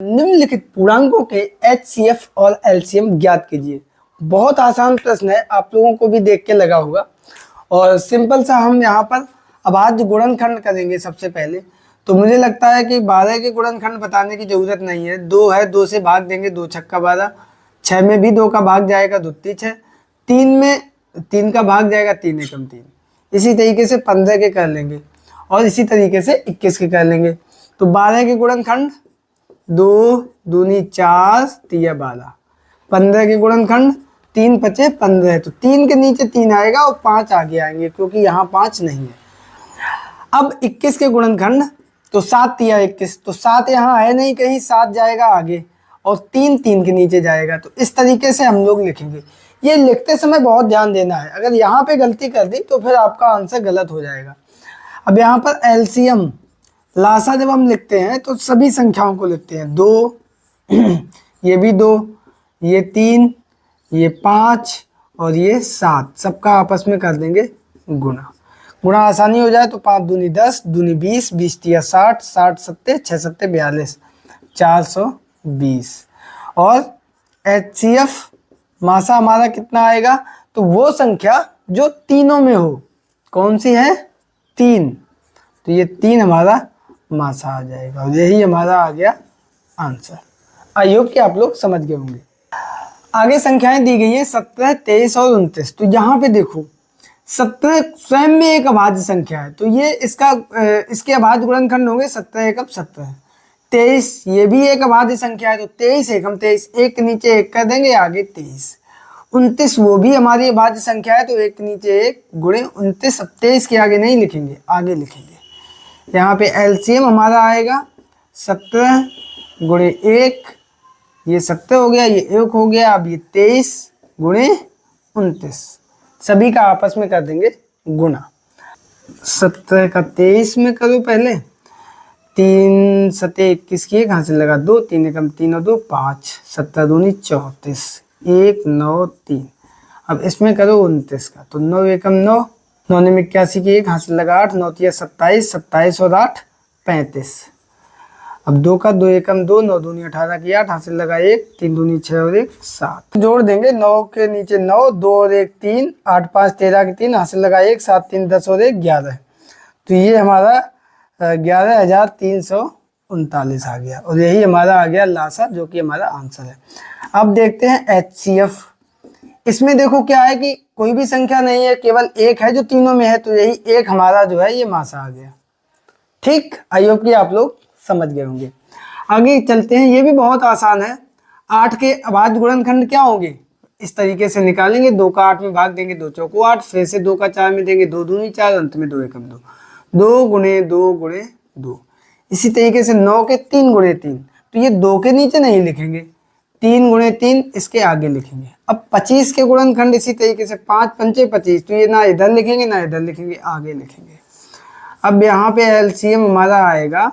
निम्नलिखित पूर्णांकों के HCF और LCM ज्ञात कीजिए। बहुत आसान प्रश्न है, आप लोगों को भी देख के लगा होगा। और सिंपल सा हम यहाँ पर अभाज्य गुणनखंड करेंगे सबसे पहले। तो मुझे लगता है कि 12 के गुणनखंड बताने की जरूरत नहीं है। 2 है, 2 से भाग देंगे, 2 छक्का 12। 6 में भी 2 का भाग जाएगा, 2 तीन 6। 3 में 3 का भाग जाएगा, 3 एकम 3। इसी तरीके से 15 के कर लेंगे और इसी तरीके से 21 के कर लेंगे। तो 12 के गुणनखंड 2 दूनी 4 तिया 12। 15 के गुणनखंड 3 पचे 15 है, तो 3 के नीचे 3 आएगा और 5 आगे आएंगे क्योंकि यहाँ 5 नहीं है। अब 21 के गुणनखंड तो 7 तिया 21, तो 7 यहाँ है नहीं कहीं, 7 जाएगा आगे और 3 3 के नीचे जाएगा। तो इस तरीके से हम लोग लिखेंगे। ये लिखते समय बहुत ध्यान देना है, अगर यहाँ पे गलती कर दी तो फिर आपका आंसर गलत हो जाएगा। अब यहाँ पर LCM लासा जब हम लिखते हैं तो सभी संख्याओं को लिखते हैं। 2 ये भी 2, ये 3, ये 5 और ये 7, सबका आपस में कर देंगे गुणा। गुणा आसानी हो जाए तो 5 दूनी 10, दूनी 20, 20 तिया 60, 60 सत्ते 6 सत्ते 42, 420। और HCF मासा हमारा कितना आएगा? तो वो संख्या जो तीनों में हो। कौन सी है? 3। तो ये 3 हमारा मासा आ जाएगा और यही हमारा आ गया आंसर। आई होप कि आप लोग समझ गए होंगे। आगे संख्याएं दी गई हैं 17, 23 और 29। तो यहाँ पे देखो 17 स्वयं में एक अभाज्य संख्या है, तो ये इसके अभाज्य गुणनखंड होंगे 17 एकम 17। 23 ये भी एक अभाज्य संख्या है, तो 23 एकम 23, एक के नीचे एक कर देंगे, आगे 23। 29 वो भी हमारी अभाज्य संख्या है, तो एक के नीचे एक गुणे 29। अब 23 के आगे नहीं लिखेंगे, आगे लिखेंगे। यहाँ पे LCM हमारा आएगा 17 गुणे 1, ये 17 हो गया, ये 1 हो गया। अब ये 23 गुणे 29, सभी का आपस में कर देंगे गुणा। 17 का 23 में करो पहले। 3 सत्ते 21 की एक हासिल लगा 2, 3 एकम 3 और 2 5, 17 दूनी 34, 1 9 3। अब इसमें करो 29 का, तो 9 एकम 9, 9 ने 81 की एक हासिल लगा 8, 9 तिया 27, 27 और 8 35। अब 2 का 2 एकम 2, 9 दूनी 18 की 8 हासिल लगा 1, 3 दूनी 6 और 1 7। जोड़ देंगे 9 के नीचे 9, 2 और 1 3, 8 5 13 की 3 हासिल लगा 1, 7 3 10 और 1 11। तो ये हमारा 11,339 आ गया और यही हमारा आ गया लासा, जो कि हमारा आंसर है। अब देखते हैं HCF। इसमें देखो क्या है कि कोई भी संख्या नहीं है, केवल एक है जो तीनों में है, तो यही एक हमारा जो है ये मासा आ गया। ठीक, आई होप कि आप लोग समझ गए होंगे। आगे चलते हैं, ये भी बहुत आसान है। 8 के अभाज्य गुणनखंड क्या होंगे? इस तरीके से निकालेंगे। 2 का 8 में भाग देंगे, 2 चौको 8, फिर से 2 का 4 में देंगे, 2 दूनी 4, अंत में 2 एकम 2, 2 गुणे 2 गुणे 2। इसी तरीके से 9 के 3 गुणे 3, तो ये 2 के नीचे नहीं लिखेंगे, 3 गुणे 3 इसके आगे लिखेंगे। अब 25 के गुणनखंड इसी तरीके से 5 पंचे 25, तो ये ना इधर लिखेंगे ना इधर लिखेंगे, आगे लिखेंगे। अब यहाँ पे LCM हमारा आएगा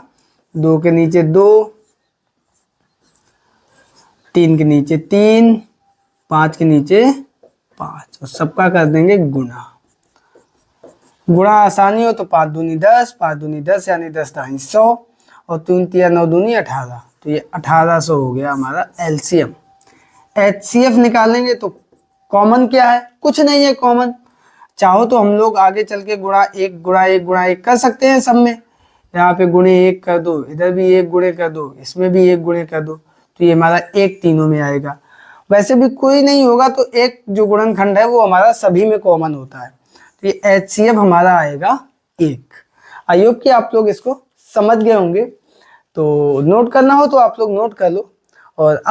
2 के नीचे 2, 3 के नीचे 3, 5 के नीचे 5 और सबका कर देंगे गुणा। गुणा आसानी हो तो 5 दूनी 10, 5 दूनी 10 यानी 10 दानी 100 और 3 तिया 9 दूनी 18, तो ये 1800 हो गया हमारा LCM। HCF निकालेंगे तो कॉमन क्या है? कुछ नहीं है कॉमन। चाहो तो हम लोग आगे चल के गुणा 1 गुणा 1 गुणा 1 कर सकते हैं सब में। यहाँ पे गुणे 1 कर दो, इधर भी 1 गुणे कर दो, इसमें भी 1 गुणे कर दो, तो ये हमारा 1 तीनों में आएगा। वैसे भी कोई नहीं होगा तो एक जो गुणनखंड है वो हमारा सभी में कॉमन होता है, तो ये HCF हमारा आएगा 1। आई होप कि आप लोग इसको समझ गए होंगे। तो नोट करना हो तो आप लोग नोट कर लो। और अब